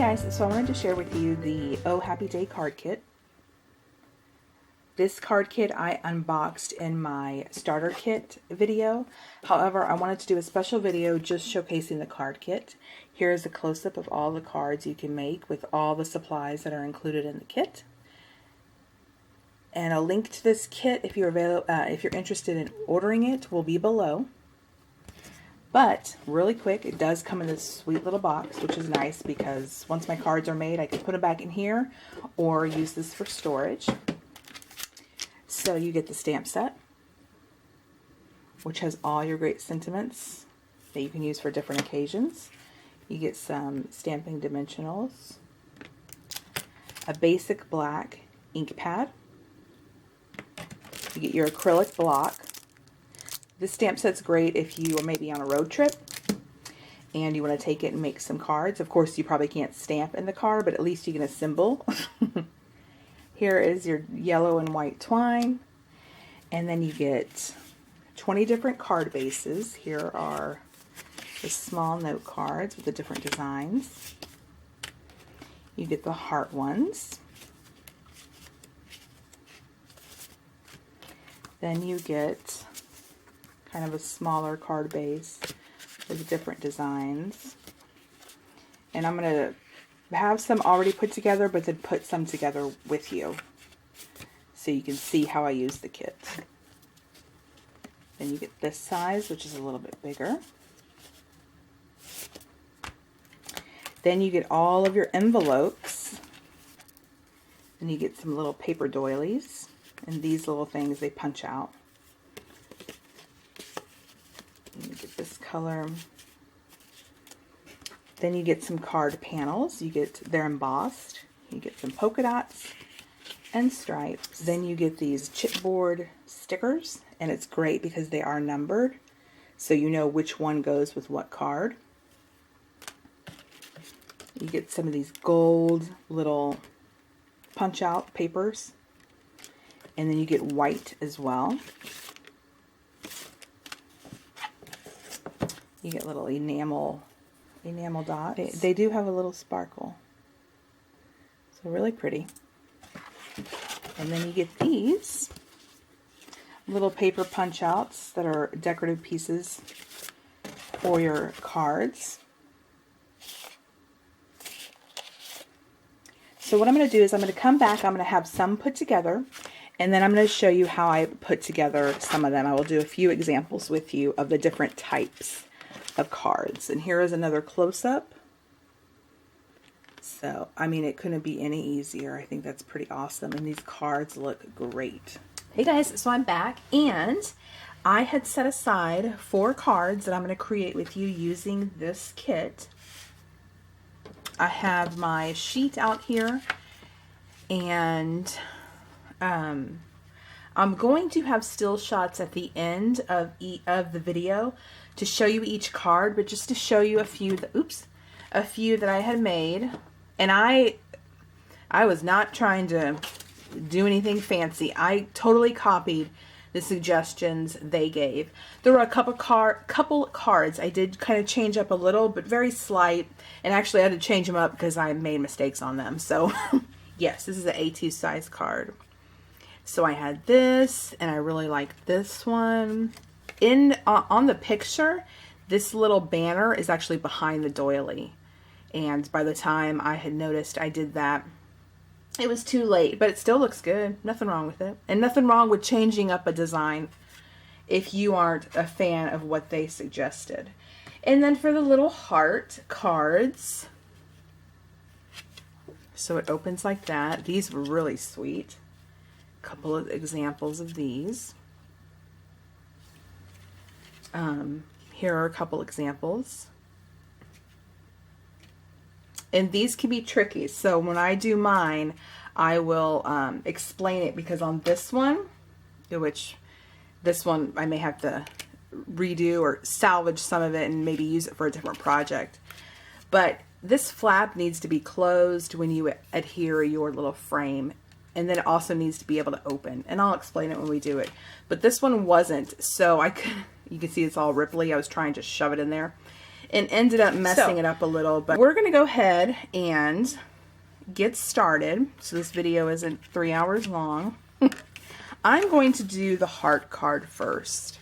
guys, so I wanted to share with you the Oh Happy Day card kit. This card kit I unboxed in my starter kit video. However, I wanted to do a special video just showcasing the card kit. Here is a close-up of all the cards you can make with all the supplies that are included in the kit. And a link to this kit, if you're interested in ordering it, will be below. But really quick, it does come in this sweet little box, which is nice because once my cards are made, I can put them back in here or use this for storage. So you get the stamp set, which has all your great sentiments that you can use for different occasions. You get some stamping dimensionals, a basic black ink pad. You get your acrylic block. This stamp set's great if you are maybe on a road trip and you want to take it and make some cards. Of course, you probably can't stamp in the card, but at least you can assemble. Here is your yellow and white twine. And then you get 20 different card bases. Here are the small note cards with the different designs. You get the heart ones. Then you get kind of a smaller card base with different designs. And I'm going to have some already put together, but then put some together with you so you can see how I use the kit. Then you get this size, which is a little bit bigger. Then you get all of your envelopes. And you get some little paper doilies. And these little things, they punch out. You get this color. Then you get some card panels. They're embossed. You get some polka dots and stripes. Then you get these chipboard stickers, and it's great because they are numbered, so you know which one goes with what card. You get some of these gold little punch out papers, and then you get white as well. You get little enamel dots. They do have a little sparkle. So really pretty. And then you get these little paper punch outs that are decorative pieces for your cards. So what I'm going to do is I'm going to come back, I'm going to have some put together, and then I'm going to show you how I put together some of them. I will do a few examples with you of the different types of cards. And here is another close-up. So, I mean, it couldn't be any easier. I think that's pretty awesome. And these cards look great. Hey guys, so I'm back, and I had set aside 4 cards that I'm going to create with you using this kit. I have my sheet out here, and I'm going to have still shots at the end of the video to show you each card, but just to show you a few that I had made. And I was not trying to do anything fancy. I totally copied the suggestions they gave. There were a couple cards I did kind of change up a little, but very slight, and actually I had to change them up because I made mistakes on them. So yes, this is an A2 size card. So I had this, and I really liked this one. On the picture, this little banner is actually behind the doily. And by the time I had noticed I did that, it was too late. But it still looks good. Nothing wrong with it. And nothing wrong with changing up a design if you aren't a fan of what they suggested. And then for the little heart cards, so it opens like that. These were really sweet. A couple of examples of these. Here are a couple examples. And these can be tricky. So when I do mine, I will explain it, because on this one, which this one I may have to redo or salvage some of it and maybe use it for a different project. But this flap needs to be closed when you adhere your little frame. And then it also needs to be able to open. And I'll explain it when we do it. But this one wasn't. So you can see it's all ripply. I was trying to shove it in there. and ended up messing it up a little. But we're going to go ahead and get started. So this video isn't 3 hours long. I'm going to do the heart card first.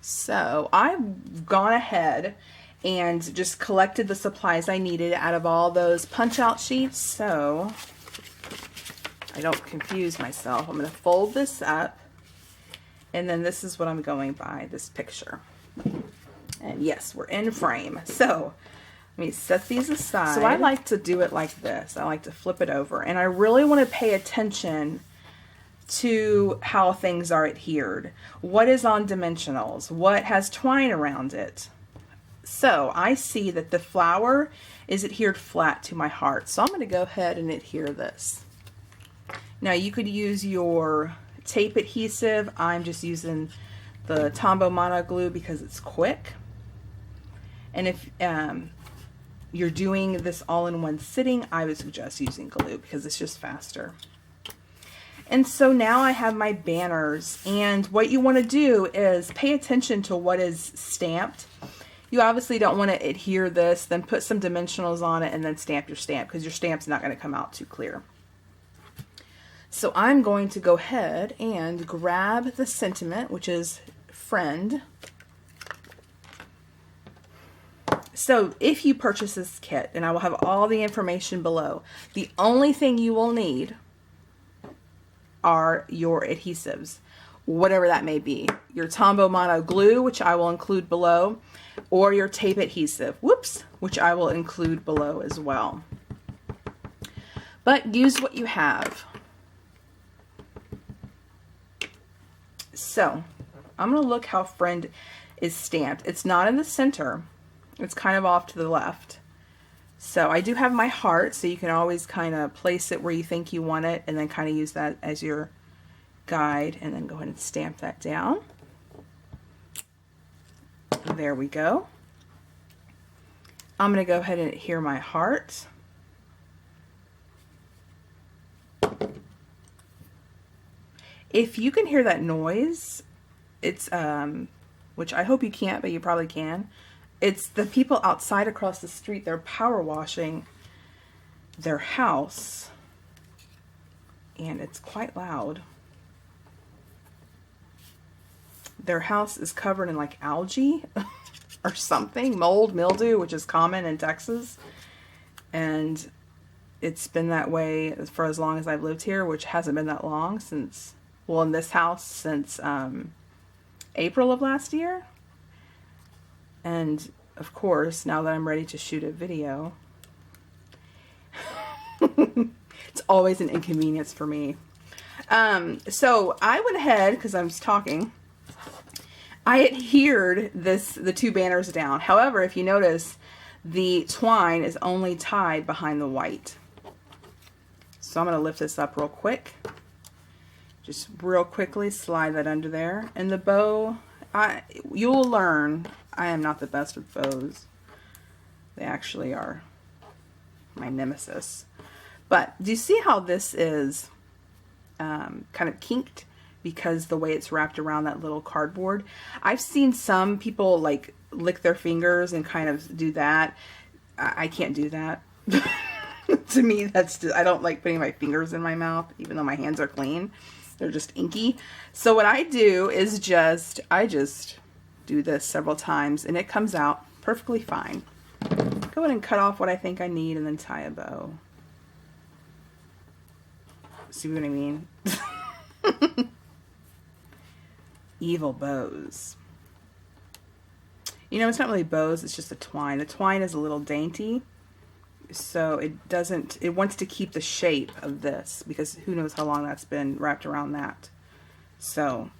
So I've gone ahead and just collected the supplies I needed out of all those punch out sheets, so I don't confuse myself. I'm going to fold this up, and then this is what I'm going by, this picture. And yes, we're in frame. So let me set these aside. So I like to do it like this. I like to flip it over, and I really want to pay attention to how things are adhered. What is on dimensionals? What has twine around it? So I see that the flower is adhered flat to my heart. So I'm going to go ahead and adhere this. Now you could use your tape adhesive. I'm just using the Tombow Mono Glue because it's quick. And if you're doing this all in one sitting, I would suggest using glue because it's just faster. And so now I have my banners, and what you want to do is pay attention to what is stamped. You obviously don't want to adhere this, then put some dimensionals on it, and then stamp your stamp, because your stamp's not going to come out too clear. So I'm going to go ahead and grab the sentiment, which is friend. So if you purchase this kit, and I will have all the information below, the only thing you will need are your adhesives, whatever that may be. Your Tombow Mono Glue, which I will include below, or your tape adhesive, which I will include below as well. But use what you have. So I'm going to look how friend is stamped. It's not in the center. It's kind of off to the left. So I do have my heart, so you can always kind of place it where you think you want it, and then kind of use that as your guide, and then go ahead and stamp that down. There we go. I'm going to go ahead and adhere my heart. If you can hear that noise, it's, which I hope you can't, but you probably can. It's the people outside across the street. They're power washing their house, and it's quite loud. Their house is covered in like algae or something, mold, mildew, which is common in Texas, and it's been that way for as long as I've lived here, which hasn't been that long since, well, in this house since April of last year. And of course, now that I'm ready to shoot a video, it's always an inconvenience for me. So I went ahead, because I'm just talking, I adhered the two banners down. However, if you notice, the twine is only tied behind the white. So I'm going to lift this up real quick. Just real quickly slide that under there. And the bow, you'll learn, I am not the best with bows. They actually are my nemesis. But do you see how this is kind of kinked because the way it's wrapped around that little cardboard? I've seen some people like lick their fingers and kind of do that. I can't do that. To me, that's just, I don't like putting my fingers in my mouth, even though my hands are clean. They're just inky. So what I do is I just do this several times, and it comes out perfectly fine. Go ahead and cut off what I think I need, and then tie a bow. See what I mean? Evil bows. You know, it's not really bows, it's just a twine. The twine is a little dainty, so it wants to keep the shape of this, because who knows how long that's been wrapped around that. So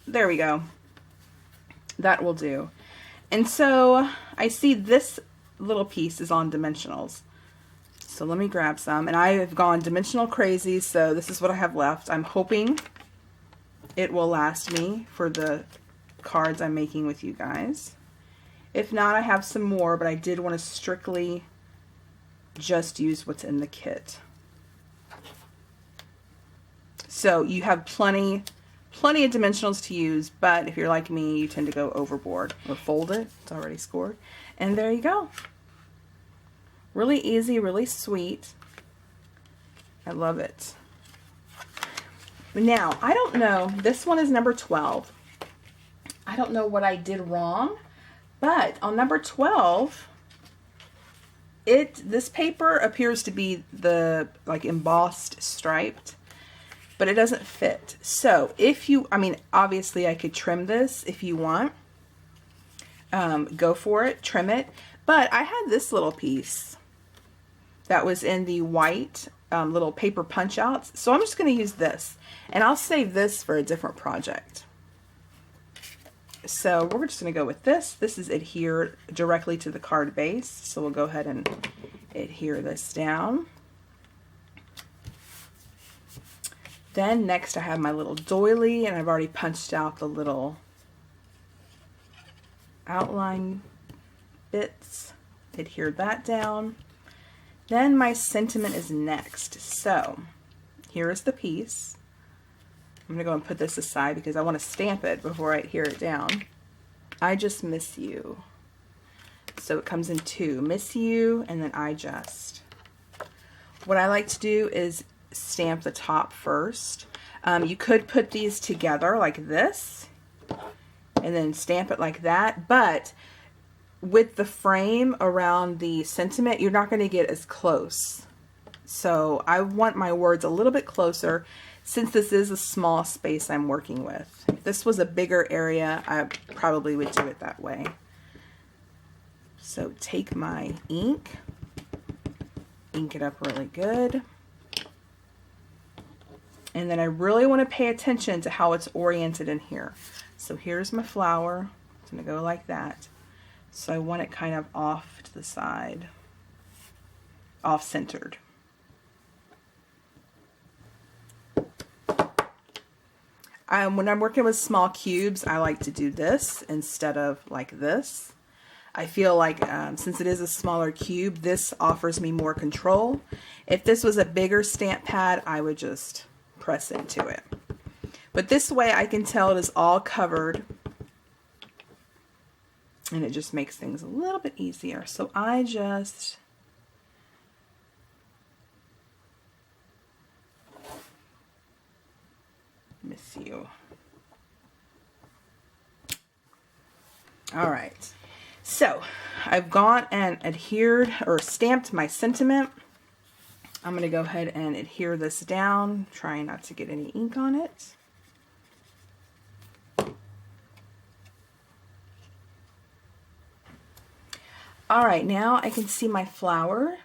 there we go. That will do. And so I see this little piece is on dimensionals. So let me grab some, and I have gone dimensional crazy, so this is what I have left. I'm hoping it will last me for the cards I'm making with you guys. If not, I have some more, but I did want to strictly just use what's in the kit. So you have plenty plenty of dimensionals to use, but if you're like me, you tend to go overboard or fold it. It's already scored. And there you go. Really easy, really sweet. I love it. Now, I don't know, this one is number 12. I don't know what I did wrong, but on number 12, this paper appears to be the like embossed striped, but it doesn't fit. So if you, I mean, obviously I could trim this if you want. Go for it, trim it. But I had this little piece that was in the white little paper punch outs. So I'm just going to use this, and I'll save this for a different project. So we're just going to go with this. This is adhered directly to the card base. So we'll go ahead and adhere this down. Then next I have my little doily, and I've already punched out the little outline bits. Adhere that down. Then my sentiment is next. So here is the piece. I'm going to go and put this aside because I want to stamp it before I adhere it down. I just miss you. So it comes in two. Miss you and then I just. What I like to do is stamp the top first. You could put these together like this and then stamp it like that, but with the frame around the sentiment, you're not going to get as close. So I want my words a little bit closer since this is a small space I'm working with. If this was a bigger area, I probably would do it that way. So take my ink, ink it up really good. And then I really want to pay attention to how it's oriented in here. So here's my flower. It's going to go like that. So I want it kind of off to the side, off-centered. When I'm working with small cubes, I like to do this instead of like this. I feel like since it is a smaller cube, this offers me more control. If this was a bigger stamp pad, I would just press into it. But this way I can tell it is all covered, and it just makes things a little bit easier. So I just miss you. All right. So I've gone and adhered or stamped my sentiment. I'm going to go ahead and adhere this down, trying not to get any ink on it. All right, now I can see my flower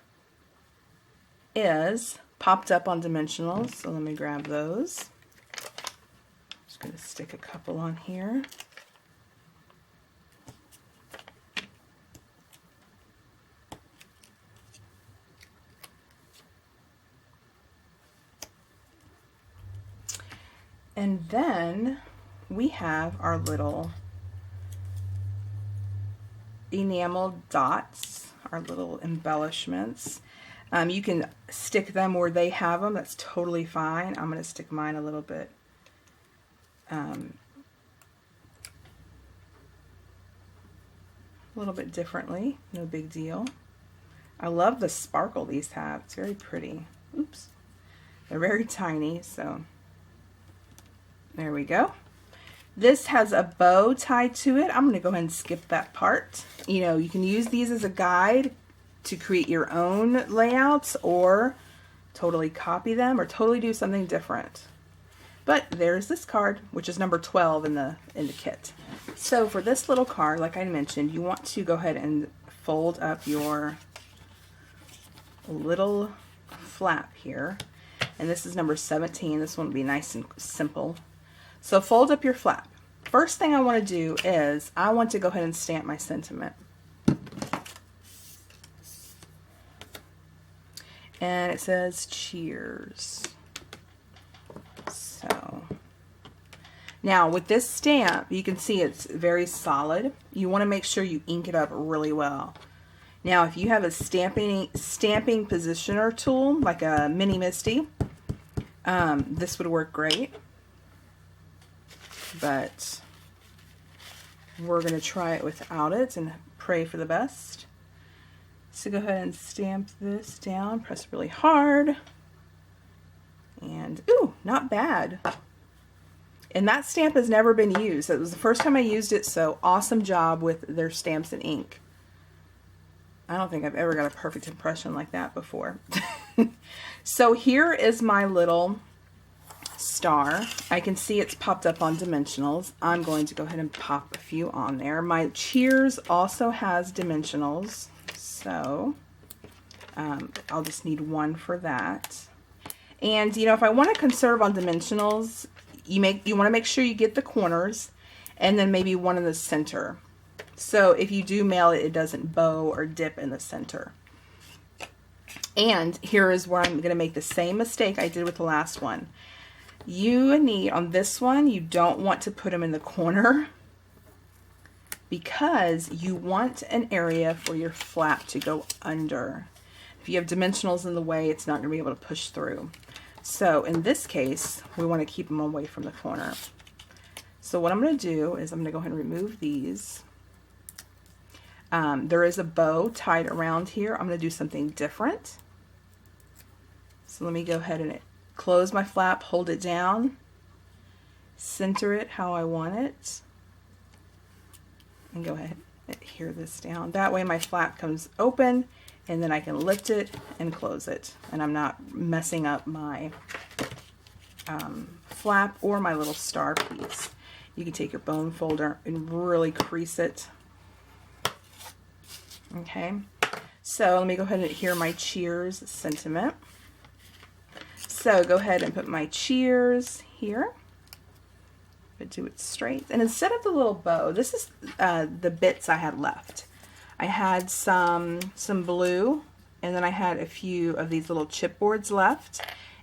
is popped up on dimensionals, so let me grab those. Just going to stick a couple on here. And then we have our little enamel dots, our little embellishments. You can stick them where they have them. That's totally fine. I'm going to stick mine a little bit differently. No big deal. I love the sparkle these have. It's very pretty. Oops. They're very tiny, so there we go. This has a bow tied to it. I'm going to go ahead and skip that part. You know, you can use these as a guide to create your own layouts or totally copy them or totally do something different. But there's this card, which is number 12 in the kit. So for this little card, like I mentioned, you want to go ahead and fold up your little flap here. And this is number 17. This one will be nice and simple. So fold up your flap. First thing I want to do is I want to go ahead and stamp my sentiment. And it says cheers. So now with this stamp, you can see it's very solid. You want to make sure you ink it up really well. Now if you have a stamping positioner tool like a mini Misty, this would work great. but we're going to try it without it and pray for the best. So go ahead and stamp this down, press really hard, and ooh, not bad. And that stamp has never been used. It was the first time I used it, so awesome job with their stamps and ink. I don't think I've ever got a perfect impression like that before. So here is my little star. I can see it's popped up on dimensionals. I'm going to go ahead and pop a few on there. My cheers also has dimensionals, so I'll just need one for that. And you know, if I want to conserve on dimensionals, you want to make sure you get the corners and then maybe one in the center. So if you do mail it, it doesn't bow or dip in the center. And here is where I'm going to make the same mistake I did with the last one. You need, on this one, you don't want to put them in the corner because you want an area for your flap to go under. If you have dimensionals in the way, it's not going to be able to push through. So in this case, we want to keep them away from the corner. So what I'm going to do is I'm going to go ahead and remove these. There is a bow tied around here. I'm going to do something different. So let me go ahead and close my flap, hold it down, center it how I want it, and go ahead and adhere this down. That way my flap comes open, and then I can lift it and close it, and I'm not messing up my flap or my little star piece. You can take your bone folder and really crease it. Okay, so let me go ahead and adhere my cheers sentiment. So go ahead and put my cheers here, but do it straight. And instead of the little bow, this is the bits I had left. I had some blue, and then I had a few of these little chipboards left,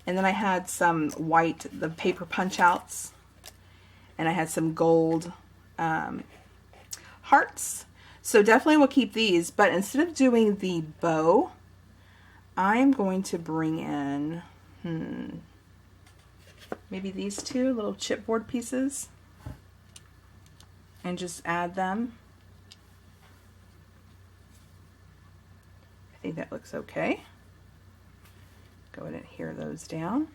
and then I had some white, the paper punch outs, and I had some gold hearts. So definitely we'll keep these, but instead of doing the bow, I am going to bring in maybe these two little chipboard pieces and just add them. I think that looks okay. Go ahead and adhere those down.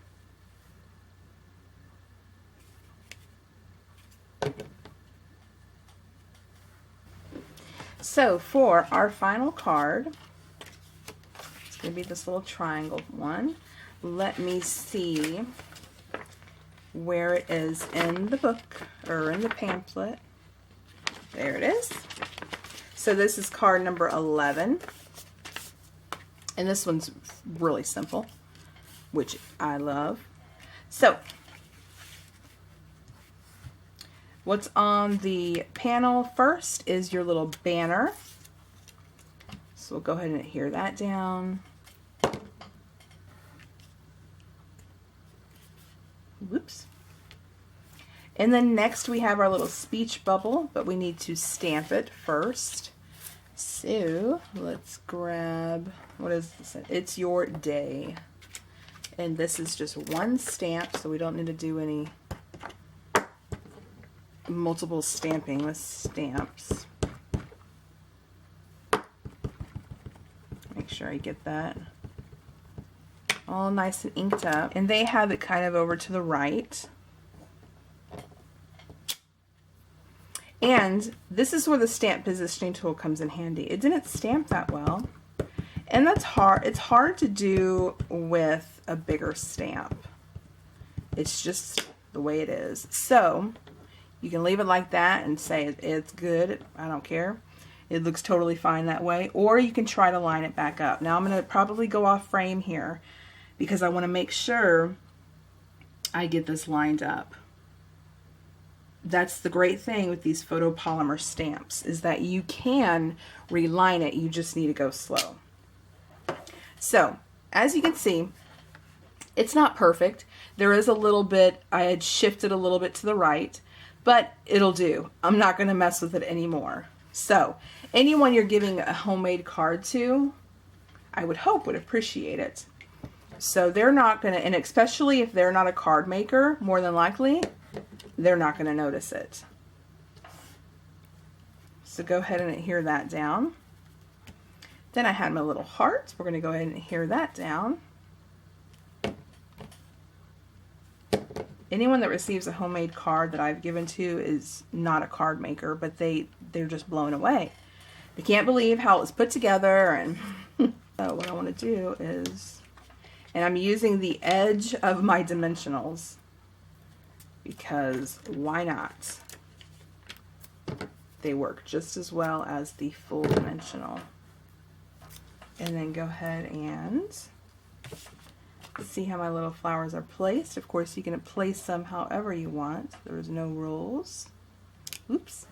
So for our final card, it's going to be this little triangle one. Let me see where it is in the book or in the pamphlet. There it is. So this is card number 11. And this one's really simple, which I love. So what's on the panel first is your little banner. So we'll go ahead and adhere that down. Whoops. And then next we have our little speech bubble, but we need to stamp it first. So let's grab, what is this? It's your day. And this is just one stamp, so we don't need to do any multiple stamping with stamps. Make sure I get that all nice and inked up. And they have it kind of over to the right. And this is where the stamp positioning tool comes in handy. It didn't stamp that well. And that's hard. It's hard to do with a bigger stamp. It's just the way it is. So you can leave it like that and say it's good. I don't care. It looks totally fine that way. Or you can try to line it back up. Now I'm going to probably go off frame here because I want to make sure I get this lined up. That's the great thing with these photopolymer stamps, is that you can reline it. You just need to go slow. So as you can see, it's not perfect. There is a little bit, I had shifted a little bit to the right, but it'll do. I'm not going to mess with it anymore. So anyone you're giving a homemade card to, I would hope would appreciate it. So they're not going to, and especially if they're not a card maker, more than likely, they're not going to notice it. So go ahead and adhere that down. Then I had my little heart. We're going to go ahead and adhere that down. Anyone that receives a homemade card that I've given to is not a card maker, but they're just blown away. They can't believe how it was put together. And so what I want to do is, and I'm using the edge of my dimensionals because why not? They work just as well as the full dimensional. And then go ahead and see how my little flowers are placed. Of course, you can place them however you want. There's no rules. Oops.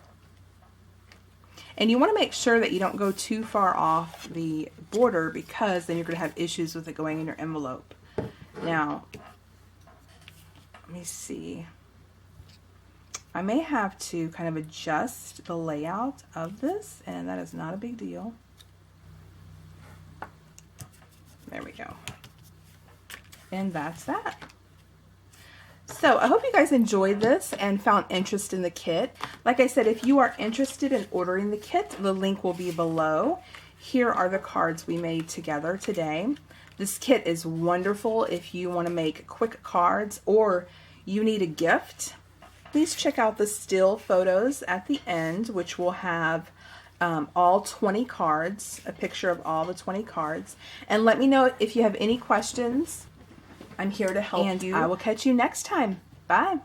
And you want to make sure that you don't go too far off the border, because then you're going to have issues with it going in your envelope. Now, let me see. I may have to kind of adjust the layout of this, and that is not a big deal. There we go. And that's that. So I hope you guys enjoyed this and found interest in the kit. Like I said, if you are interested in ordering the kit, the link will be below. Here are the cards we made together today. This kit is wonderful if you want to make quick cards or you need a gift. Please check out the still photos at the end, which will have all 20 cards, a picture of all the 20 cards. And let me know if you have any questions. I'm here to help you. I will catch you next time. Bye.